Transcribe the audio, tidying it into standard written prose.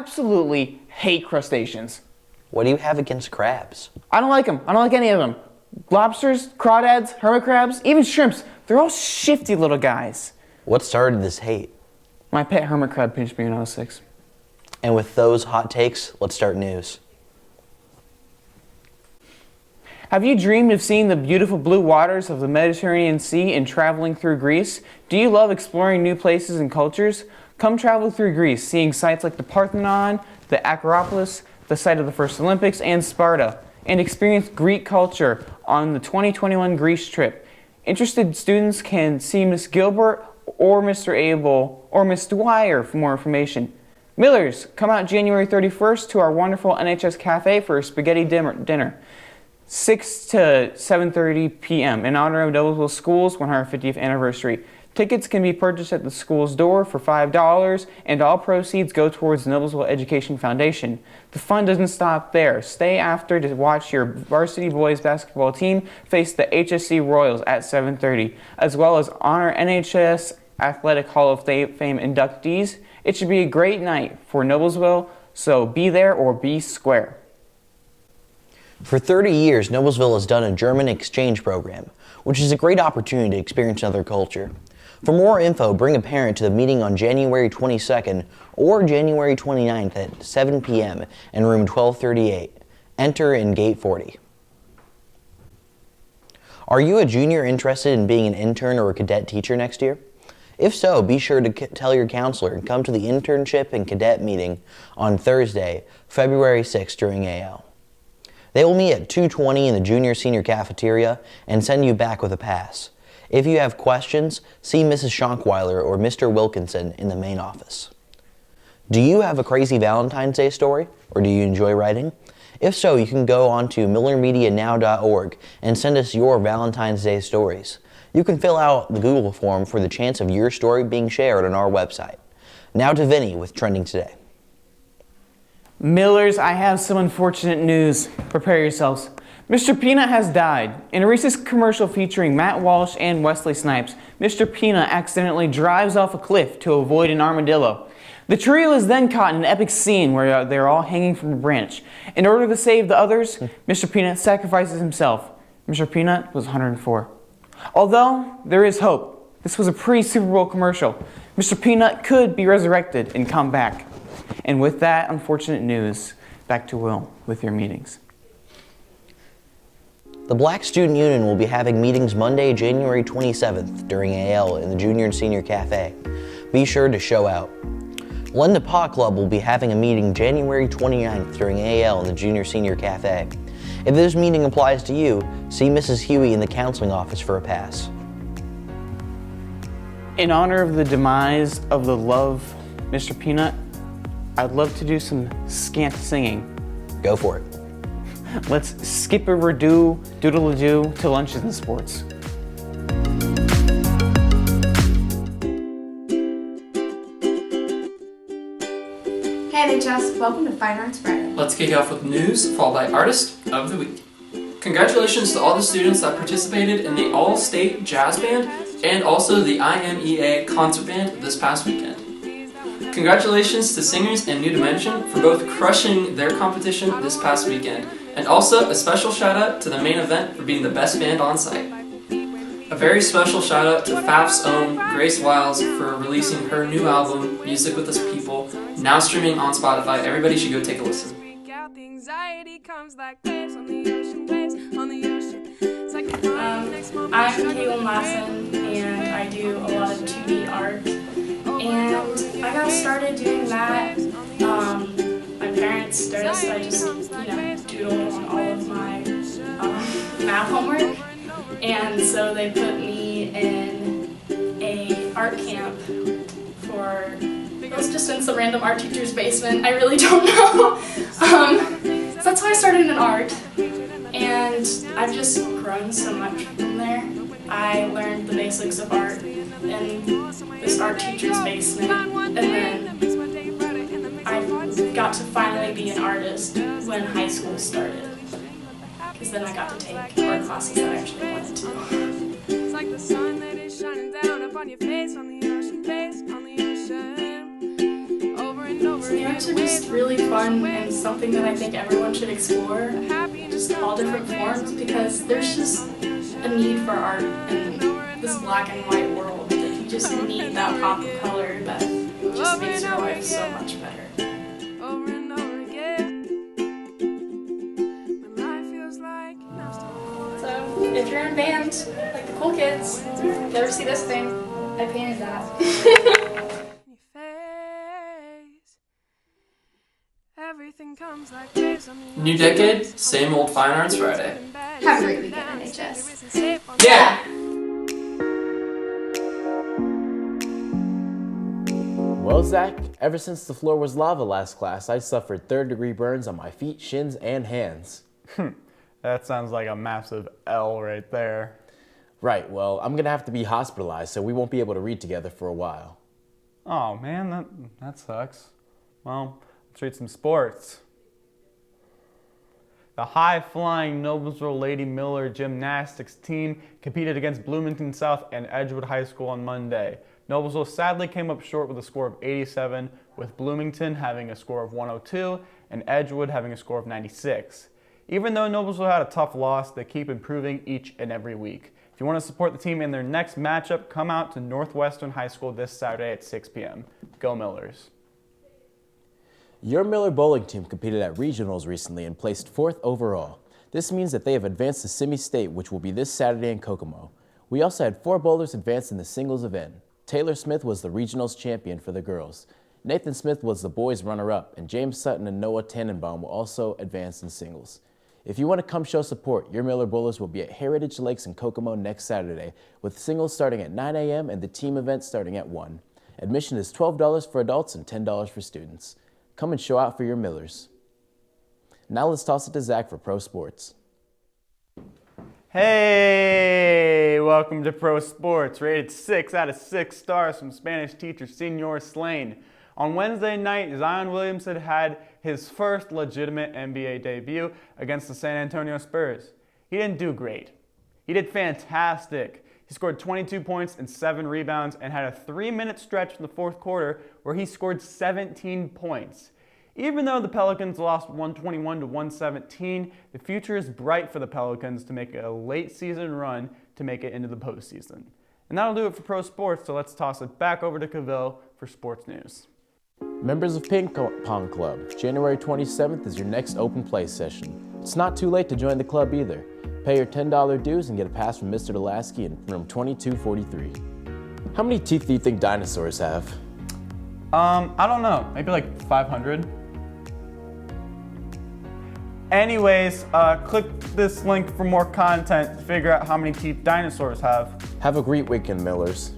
absolutely hate crustaceans. What do you have against crabs? I don't like them. I don't like any of them. Lobsters, crawdads, hermit crabs, even shrimps. They're all shifty little guys. What started this hate? My pet hermit crab pinched me when I was 6. And with those hot takes, let's start news. Have you dreamed of seeing the beautiful blue waters of the Mediterranean Sea and traveling through Greece? Do you love exploring new places and cultures? Come travel through Greece, seeing sites like the Parthenon, the Acropolis, the site of the first Olympics, and Sparta, and experience Greek culture on the 2021 Greece trip. Interested students can see Miss Gilbert or Mr. Abel or Miss Dwyer for more information. Millers, come out January 31st to our wonderful NHS Cafe for a spaghetti dinner. 6 to 7:30 p.m. in honor of Noblesville School's 150th anniversary. Tickets can be purchased at the school's door for $5, and all proceeds go towards the Noblesville Education Foundation. The fun doesn't stop there. Stay after to watch your varsity boys basketball team face the HSC Royals at 7:30, as well as honor NHS Athletic Hall of Fame inductees. It should be a great night for Noblesville, so be there or be square. For 30 years, Noblesville has done a German exchange program, which is a great opportunity to experience another culture. For more info, bring a parent to the meeting on January 22nd or January 29th at 7 p.m. in room 1238. Enter in gate 40. Are you a junior interested in being an intern or a cadet teacher next year? If so, be sure to tell your counselor and come to the internship and cadet meeting on Thursday, February 6th during AL. They will meet at 2:20 in the junior-senior cafeteria and send you back with a pass. If you have questions, see Mrs. Schonkweiler or Mr. Wilkinson in the main office. Do you have a crazy Valentine's Day story, or do you enjoy writing? If so, you can go on to millermedianow.org and send us your Valentine's Day stories. You can fill out the Google form for the chance of your story being shared on our website. Now to Vinny with Trending Today. Millers, I have some unfortunate news. Prepare yourselves. Mr. Peanut has died. In a recent commercial featuring Matt Walsh and Wesley Snipes, Mr. Peanut accidentally drives off a cliff to avoid an armadillo. The trio is then caught in an epic scene where they're all hanging from a branch. In order to save the others, Mr. Peanut sacrifices himself. Mr. Peanut was 104. Although there is hope, this was a pre-Super Bowl commercial. Mr. Peanut could be resurrected and come back. And with that unfortunate news, back to Will with your meetings. The Black Student Union will be having meetings Monday, January 27th during AL in the Junior and Senior Cafe. Be sure to show out. Lenda Pa Club will be having a meeting January 29th during AL in the Junior Senior Cafe. If this meeting applies to you, see Mrs. Huey in the counseling office for a pass. In honor of the demise of the love Mr. Peanut, I'd love to do some scant singing. Go for it. Let's skip-a-doo, doodle-a-doo to lunches and sports. Hey NHS, welcome to Fine Arts Friday. Let's kick off with news, followed by Artist of the Week. Congratulations to all the students that participated in the All-State Jazz Band and also the IMEA Concert Band this past weekend. Congratulations to Singers and New Dimension for both crushing their competition this past weekend, and also a special shout out to the main event for being the best band on site. A very special shout out to FAF's own Grace Wiles for releasing her new album, Music with Us People, now streaming on Spotify. Everybody should go take a listen. I'm Caitlin Lassen, and I do a lot of 2D art. And I got started doing that. My parents started, so I just, doodled on all of my math homework. And so they put me in a art camp it was just in some random art teacher's basement. I really don't know. So that's how I started in art. And I've just grown so much from there. I learned the basics of art in this art teacher's basement, and then I got to finally be an artist when high school started, because then I got to take art classes that I actually wanted to. It's like the sun that is shining down upon your face on the ocean, on the ocean. Over and The arts are just really fun and something that I think everyone should explore, just all different forms, because there's just a need for art in this black and white world that you just need that pop of color that just makes your life so much better. So if you're in band, like the cool kids, you ever see this thing? I painted that. New decade, same old Fine Arts Friday. Have a great weekend, NHS. Yeah! Well, Zach, ever since the floor was lava last class, I suffered third-degree burns on my feet, shins, and hands. That sounds like a massive L right there. Right, well, I'm gonna have to be hospitalized, so we won't be able to read together for a while. Oh man, that sucks. Well, let's read some sports. The high-flying Noblesville Lady Miller gymnastics team competed against Bloomington South and Edgewood High School on Monday. Noblesville sadly came up short with a score of 87, with Bloomington having a score of 102 and Edgewood having a score of 96. Even though Noblesville had a tough loss, they keep improving each and every week. If you want to support the team in their next matchup, come out to Northwestern High School this Saturday at 6 p.m. Go Millers. Your Miller bowling team competed at regionals recently and placed 4th overall. This means that they have advanced to semi-state, which will be this Saturday in Kokomo. We also had 4 bowlers advance in the singles event. Taylor Smith was the regionals champion for the girls. Nathan Smith was the boys runner-up, and James Sutton and Noah Tannenbaum will also advance in singles. If you want to come show support, your Miller Bowlers will be at Heritage Lakes in Kokomo next Saturday, with singles starting at 9 a.m. and the team event starting at 1. Admission is $12 for adults and $10 for students. Come and show out for your Millers. Now let's toss it to Zach for Pro Sports. Hey, welcome to Pro Sports, rated 6 out of 6 stars from Spanish teacher Senor Slane. On Wednesday night, Zion Williamson had his first legitimate NBA debut against the San Antonio Spurs. He didn't do great. He did fantastic. He scored 22 points and 7 rebounds and had a 3-minute stretch in the fourth quarter where he scored 17 points. Even though the Pelicans lost 121 to 117, the future is bright for the Pelicans to make a late season run to make it into the postseason. And that'll do it for Pro Sports, so let's toss it back over to Cavill for sports news. Members of Ping Pong Club, January 27th is your next open play session. It's not too late to join the club either. Pay your $10 dues and get a pass from Mr. Delaski in room 2243. How many teeth do you think dinosaurs have? I don't know, maybe like 500. Anyways, click this link for more content to figure out how many teeth dinosaurs have. Have a great weekend, Millers.